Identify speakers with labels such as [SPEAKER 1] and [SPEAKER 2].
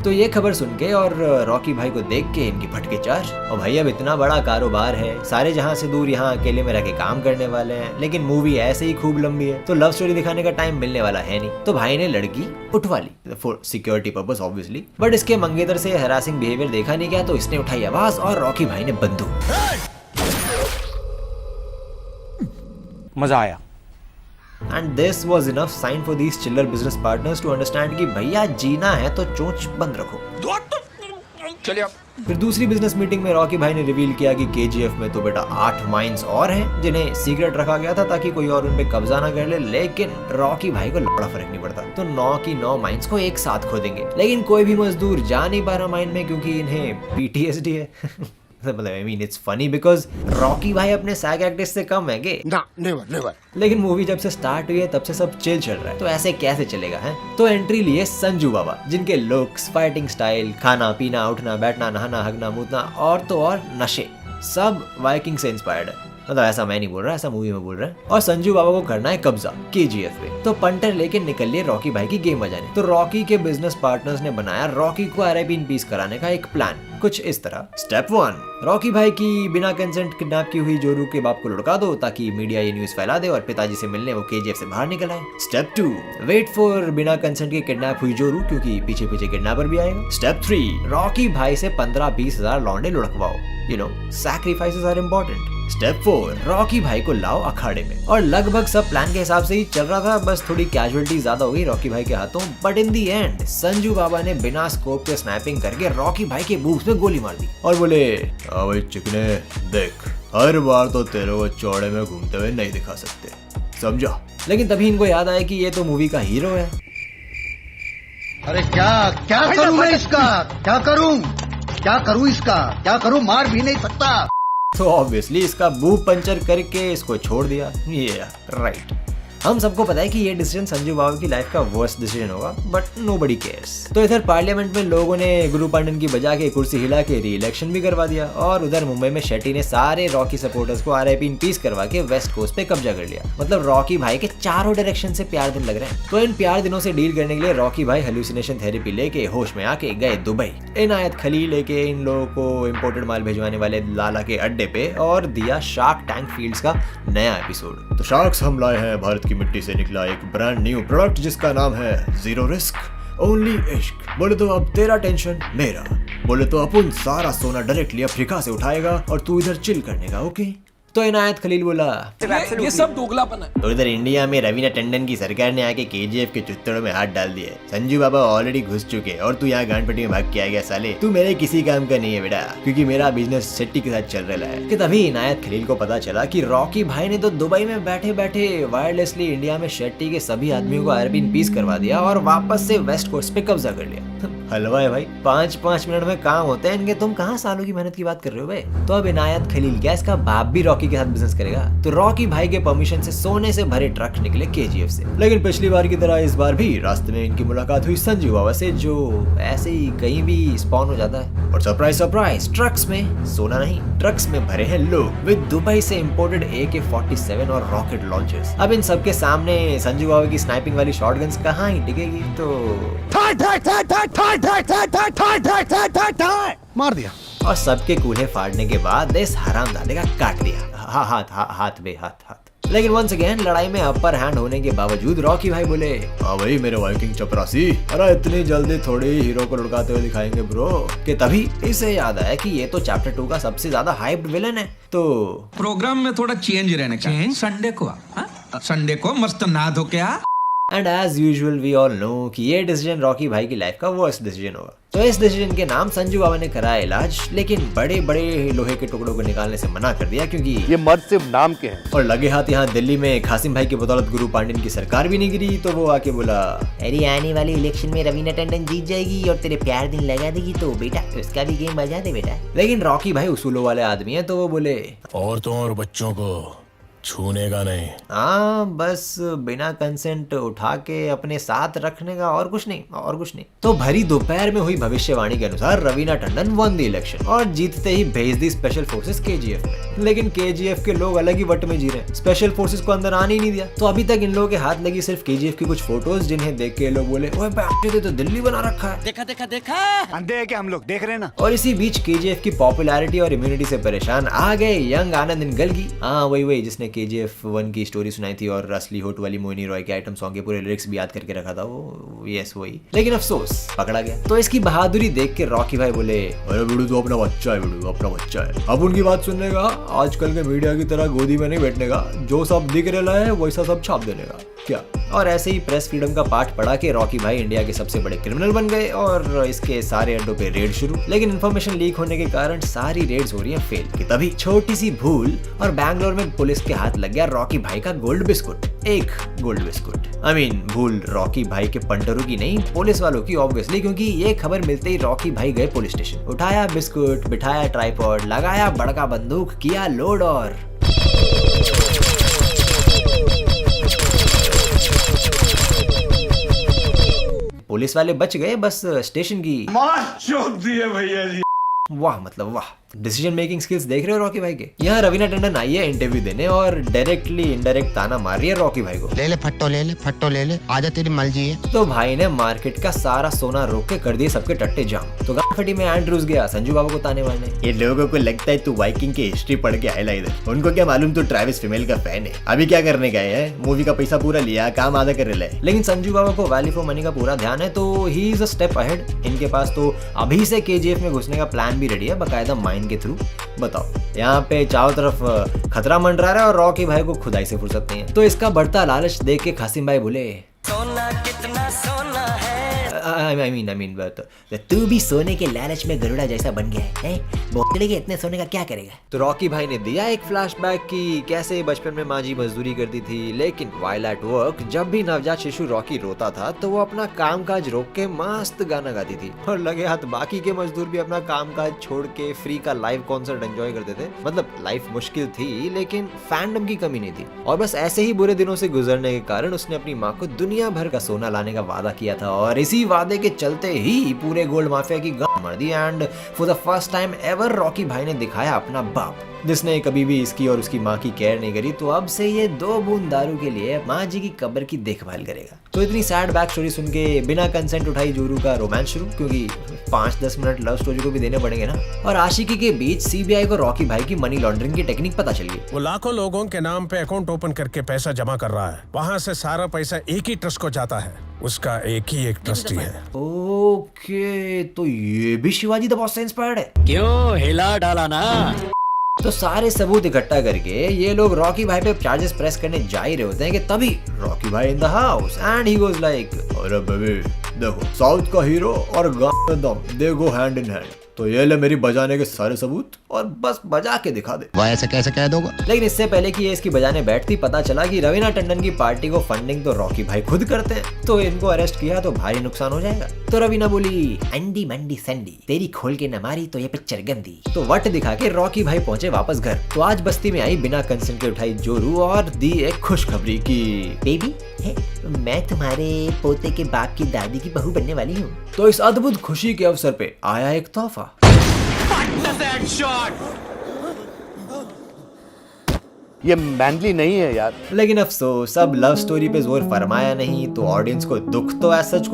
[SPEAKER 1] तो ये खबर सुन के और रॉकी भाई को देख के इनकी फटके चार्ज। और भाई अब इतना बड़ा कारोबार है, सारे जहां से दूर यहाँ अकेले में रह के काम करने वाले हैं, लेकिन मूवी ऐसे ही खूब लंबी है तो लव स्टोरी दिखाने का टाइम मिलने वाला है नहीं। तो भाई ने लड़की उठवा ली for security purpose obviously, but इसके मंगेतर से हरासिंग बिहेवियर देखा नहीं गया तो इसने उठाई आवाज और रॉकी भाई ने बंदूक।
[SPEAKER 2] मजा आया।
[SPEAKER 1] And this was enough sign for these chiller business partners to understand कि भैया जीना है तो चोंच बंद रखो।
[SPEAKER 2] चलिए
[SPEAKER 1] फिर दूसरी बिजनेस मीटिंग में रॉकी भाई ने रिवील किया कि KGF में तो बेटा 8 माइंस और हैं जिन्हें सीक्रेट रखा गया था ताकि कोई और उन पे कब्जा ना कर ले, लेकिन रॉकी भाई को बड़ा फर्क नहीं पड़ता तो 9 की 9 माइंस को एक साथ खोदेंगे। लेकिन कोई भी मजदूर जा नहीं पा रहा माइन में क्योंकि इन्हें PTSD है। मतलब I mean it's funny because Rocky भाई अपने सैग एक्ट्रेस से कम है गे
[SPEAKER 3] ना, नेवर।
[SPEAKER 1] लेकिन मूवी जब से स्टार्ट हुई है तब से सब चिल चल रहा है, तो ऐसे कैसे चलेगा है। तो एंट्री लिए संजू बाबा, जिनके लुक्स, फाइटिंग स्टाइल, खाना पीना, उठना बैठना, नहाना, हगना, मूतना और तो और नशे सब वाइकिंग से इंस्पायर्ड है। मतलब ऐसा मैं नहीं बोल रहा, ऐसा मूवी में बोल रहा है। और संजू बाबा को करना है कब्जा KGF पे, तो पंटर लेके निकल लिए रॉकी भाई की गेम बजाने। तो रॉकी के बिजनेस पार्टनर्स ने बनाया रॉकी को RIP इन पीस कराने का एक प्लान कुछ इस तरह। स्टेप 1, रॉकी भाई की बिना कंसेंट किडनैप की हुई जोरू के बाप को लुढ़का दो ताकि मीडिया ये न्यूज फैला दे और पिताजी से मिलने वो KGF से बाहर निकल आए। स्टेप 2, वेट फॉर बिना कंसेंट के किडनैप हुई जोरू क्योंकि पीछे पीछे किडनैपर भी आएगा। स्टेप 3, रॉकी भाई से 15-20 हजार लौंडे लुढ़कवाओ, you know sacrifices are important. Step 4, Rocky भाई को लाओ अखाड़े में। और लगभग सब प्लान के हिसाब से ही चल रहा था, बस थोड़ी कैजुअलिटी ज्यादा हो गई रॉकी भाई के हाथों। But in the end Sanju Baba ने बिना स्कोप के स्नैपिंग करके रॉकी भाई के बूथ में गोली मार दी और बोले भाई चिकने देख, हर बार तो तेरे को चौड़े में घूमते हुए नहीं दिखा सकते, समझा। लेकिन तभी इनको याद आया कि ये तो मूवी का हीरो है।
[SPEAKER 3] अरे क्या करूं मैं इसका, क्या करूं इसका, क्या करूं, मार भी नहीं सकता।
[SPEAKER 1] तो ऑब्वियसली इसका बू पंचर करके इसको छोड़ दिया। ये राइट, हम सबको पता है कि ये डिसीजन संजू बाबा की लाइफ का वर्स्ट डिसीजन होगा, बट नोबडी केयर्स। तो इधर पार्लियामेंट में लोगों ने गुरु पांडन की बजा के कुर्सी हिला के री-इलेक्शन भी करवा दिया और उधर मुंबई में शेट्टी ने सारे रॉकी सपोर्टर्स को RIP इन पीस करवा के वेस्ट कोस्ट पे कब्जा कर लिया। मतलब रॉकी भाई के चारों डायरेक्शन से प्यार दिन लग रहे हैं। तो इन प्यार दिनों से डील करने के लिए रॉकी भाई हेलुसिनेशन थेरेपी लेके होश में आके गए दुबई। इनायत खलील लेके इन लोगों को इम्पोर्टेड माल भिजवाने वाले लाला के अड्डे पे और दिया शार्क टैंक फील्ड्स का नया एपिसोड। तो शार्क्स हम लाए हैं भारत की मिट्टी से निकला एक ब्रांड न्यू प्रोडक्ट जिसका नाम है जीरो रिस्क ओनली इश्क। बोले तो अब तेरा टेंशन मेरा, बोले तो अपन सारा सोना डायरेक्टली अफ्रीका से उठाएगा और तू इधर चिल करने का, ओके। तो इनायत खलील बोला
[SPEAKER 2] ये सब दोगलापन है।
[SPEAKER 1] तो इधर इंडिया में रवीना टंडन की सरकार ने आके KGF के चुत्तड़ों में हाथ डाल दिए। संजू बाबा ऑलरेडी घुस चुके और तू यहाँ गांड पट्टी में भाग के आ गया। साले तू मेरे किसी काम का नहीं है बेटा, क्योंकि मेरा बिजनेस शेट्टी के साथ चल रहा है। कि तभी इनायत खलील को पता चला कि रॉकी भाई ने तो दुबई में बैठे बैठे वायरलेसली इंडिया में शेट्टी के सभी आदमियों को RIP इन पीस करवा दिया और वापस से वेस्ट कोस्ट पे कब्जा कर लिया। हलवा है भाई, 5-5 मिनट में काम होते हैं इनके। तुम कहाँ सालों की मेहनत की बात कर रहे हो भाई। तो अब इनायत खलील क्या इसका बाप भी रॉकी के साथ बिजनेस करेगा। तो रॉकी भाई के परमिशन से सोने से भरे ट्रक निकले KGF से। लेकिन पिछली बार की तरह इस बार भी रास्ते में इनकी मुलाकात हुई संजू बाबा से, जो ऐसे ही कहीं भी स्पॉन हो जाता है। और सरप्राइज सरप्राइज, ट्रक्स में सोना नहीं, ट्रक्स में भरे हैं लोग विद दुबई से इम्पोर्टेड AK-47 और रॉकेट लॉन्चर्स। अब इन सबके सामने संजू बाबा की स्नाइपिंग वाली शॉटगन्स कहाँ ही टिकेगी। तो
[SPEAKER 3] मार दिया
[SPEAKER 1] और सबके कूल्हे फाड़ने के बाद इस हरामजादे का काट दिया हाथ। लेकिन वंस अगेन लड़ाई में अपर हैंड होने के बावजूद रॉकी भाई बोले हाँ भाई मेरे वाइकिंग चपरासी, अरे इतनी जल्दी थोड़ी हीरो को लुढ़काते हुए दिखाएंगे ब्रो। कि तभी इसे याद आया कि ये तो चैप्टर 2 का सबसे ज्यादा हाइप्ड विलन है। तो
[SPEAKER 4] प्रोग्राम में थोड़ा चेंज रहने का, संडे को मस्त नहा धो के आ।
[SPEAKER 1] And as usual we all know कि ये डिसीजन रॉकी भाई की लाइफ का वर्स्ट डिसीजन होगा। तो इस डिसीजन के नाम संजू बाबा ने कराया इलाज, लेकिन बड़े बड़े लोहे के टुकड़ों को निकालने से मना कर दिया क्योंकि
[SPEAKER 3] ये मर्द सिर्फ नाम के हैं।
[SPEAKER 1] और लगे हाथ यहाँ दिल्ली में खासिम भाई की बदौलत गुरु पांडन की सरकार भी नहीं गिरी। तो वो आके बोला अरे आने वाले इलेक्शन में रवीना टंडन जीत जाएगी और तेरे प्यार दिन लगा देगी, तो बेटा उसका भी गेम बजा दे बेटा। लेकिन रॉकी भाई उसूलों वाले आदमी है, तो वो बोले
[SPEAKER 5] औरतों और बच्चों को छूने का नहीं।
[SPEAKER 1] हाँ बस बिना कंसेंट उठा के अपने साथ रखने का, और कुछ नहीं, और कुछ नहीं। तो भरी दोपहर में हुई भविष्यवाणी के अनुसार Raveena Tandon one the election और जीतते ही भेज दी स्पेशल फोर्सेस केजीएफ में। लेकिन केजीएफ के लोग अलग ही वट में जी रहे हैं, स्पेशल फोर्सेस को अंदर आने ही नहीं दिया। तो अभी तक इन लोगों के हाथ लगी सिर्फ केजीएफ की कुछ फोटोज, जिन्हें देख के लोग बोले ओए बाप रे, तो दिल्ली बना रखा है।
[SPEAKER 6] देखा देखा देखा, अंधे हैं क्या हम लोग, देख रहे हैं ना।
[SPEAKER 1] और इसी बीच केजीएफ की पॉपुलैरिटी और इम्यूनिटी से परेशान आ गए यंग आनंद इनगलगी। हाँ वही जिसने केजीएफ 1 की स्टोरी सुनाई थी और असली होट वाली मोहिनी रॉय के आइटम सॉन्ग के पूरे लिरिक्स भी याद करके रखा था वो, यस वही। लेकिन अफसोस पकड़ा गया। तो इसकी बहादुरी देख के रॉकी भाई बोले अरे बिडू तो अपना बच्चा है, बिडू अपना बच्चा है, अब उनकी बात सुनने का, आजकल के मीडिया की तरह गोदी में नहीं बैठने का, जो सब दिख रहा है वैसा सब छाप देने का क्या। और ऐसे ही प्रेस फ्रीडम का पाठ पढ़ा के रॉकी भाई इंडिया के सबसे बड़े क्रिमिनल बन गए और इसके सारे अड्डों पे रेड शुरू। लेकिन इन्फॉर्मेशन लीक होने के कारण सारी रेड्स हो रही हैं फेल कि तभी छोटी सी भूल और बैंगलोर में पुलिस के हाथ लग गया रॉकी भाई का गोल्ड बिस्कुट, एक गोल्ड बिस्कुट। आई मीन भूल रॉकी भाई के पंटरों की नहीं, पुलिस वालों की ऑब्वियसली, क्योंकि ये खबर मिलते ही रॉकी भाई गए पुलिस स्टेशन, उठाया बिस्कुट, बिठाया ट्राइपॉड, लगाया बड़का बंदूक, किया लोड और पुलिस वाले बच गए बस स्टेशन की वाह, मतलब वाह। डिसीजन मेकिंग स्किल्स देख रहे हो रॉकी भाई के। यहाँ रवीना टंडन आई है इंटरव्यू देने और डायरेक्टली इनडायरेक्ट ताना मार रही है रॉकी भाई को।
[SPEAKER 6] ले ले फट्टो, ले ले फट्टो, ले ले, आजा तेरी मर्जी है।
[SPEAKER 1] तो भाई ने मार्केट का सारा सोना रोक के कर दिए सबके टट्टे जाम। तो गांव फटी में एंड्रूज गया संजू बाबू को ताने मारने। ये लोगों को लगता है तू वाइकिंग की हिस्ट्री पढ़ के आएला इधर, उनको क्या मालूम तू ट्रैविस फीमेल का फैन है। अभी क्या करने गए हैं, मूवी का पैसा पूरा लिया, काम आधा कर रहे। लेकिन संजू बाबू को वैल्यू फॉर मनी का पूरा ध्यान है, तो he is a step ahead. इनके पास तो अभी से केजीएफ में घुसने का प्लान भी रेडी है, बकायदा माइन के थ्रू। बताओ, यहाँ पे चारों तरफ खतरा मंडरा रहा है और रॉकी भाई को खुदाई से फुर्सत नहीं है। तो इसका बढ़ता लालच देख के कासिम भाई बोले सोना कितना सोना है, आई मीन तू भी सोने के लालच में गरुड़ा जैसा बन गया है, बोतले के इतने सोने का क्या करेगा। तो रॉकी भाई ने दिया एक फ्लैशबैक की कैसे बचपन में माँ जी मजदूरी करती थी, लेकिन व्हाइल एट वर्क जब भी नवजात शिशु रॉकी रोता था तो वो अपना कामकाज रोक के मस्त गाना गाती थी, और लगे हाथ बाकी के मजदूर भी अपना कामकाज छोड़ के फ्री का लाइव कॉन्सर्ट एंजॉय करते थे। मतलब लाइफ मुश्किल थी लेकिन फैंडम की कमी नहीं थी। और बस ऐसे ही बुरे दिनों से गुजरने के कारण उसने अपनी माँ को दुनिया भर का सोना लाने का वादा किया था, और इसी वादे के चलते ही पूरे गोल्ड माफिया की गांड मार दी। And for the first time ever Rocky भाई ने दिखाया अपना बाप, जिसने कभी भी इसकी और उसकी माँ की केयर नहीं करी। तो अब से ये 2 बूंद दारू के लिए माँ जी की कब्र की देखभाल करेगा। तो इतनी सैड बैक स्टोरी सुन के बिना कंसेंट उठाई जोरू का रोमांस शुरू, क्योंकि 5-10 मिनट लव स्टोरी को भी देने पड़ेंगे ना। और आशिकी के बीच सीबीआई को रॉकी भाई की मनी लॉन्ड्रिंग की टेक्निक पता चल गई।
[SPEAKER 5] वो लाखों लोगों के नाम पे अकाउंट ओपन करके पैसा जमा कर रहा है, वहाँ से सारा पैसा एक ही ट्रस्ट को जाता है, उसका एक ही एक ट्रस्टी है।
[SPEAKER 1] ओके, तो ये भी शिवाजी द बॉस से इंस्पायर्ड है।
[SPEAKER 6] क्यों हिला डाला ना।
[SPEAKER 1] तो सारे सबूत इकट्ठा करके ये लोग रॉकी भाई पे चार्जेस प्रेस करने जा ही रहे होते हैं कि तभी रॉकी भाई in the house and he goes like अरे बेबी देखो, साउथ का हीरो और गांव में दम, दे गो हैंड इन हैंड। तो ये ले मेरी बजाने के सारे सबूत और बस बजा के दिखा दे।
[SPEAKER 6] वह ऐसे कैसे कह दोगा।
[SPEAKER 1] लेकिन इससे पहले कि ये इसकी बजाने बैठती, पता चला कि रवीना टंडन की पार्टी को फंडिंग तो रॉकी भाई खुद करते हैं, तो इनको अरेस्ट किया तो भारी नुकसान हो जाएगा। तो रवीना बोली अंडी मंडी संडी, तेरी खोल के न मारी तो ये पिक्चर गंदी। तो वट दिखा के रॉकी भाई पहुंचे वापस घर। तो आज बस्ती में आई बिना कंसेंट के उठाई जोरू और दी एक खुशखबरी की बेबी मैं तुम्हारे पोते के बाप की दादी की बहू बनने वाली हूँ। तो इस अद्भुत खुशी के अवसर पे आया एक तोहफा।
[SPEAKER 7] ये मैनली नहीं है यार।
[SPEAKER 1] लेकिन अफसोस अब लव स्टोरी पे जोर फरमाया नहीं, तो ऑडियंस को दुख तो ऐसा कुछ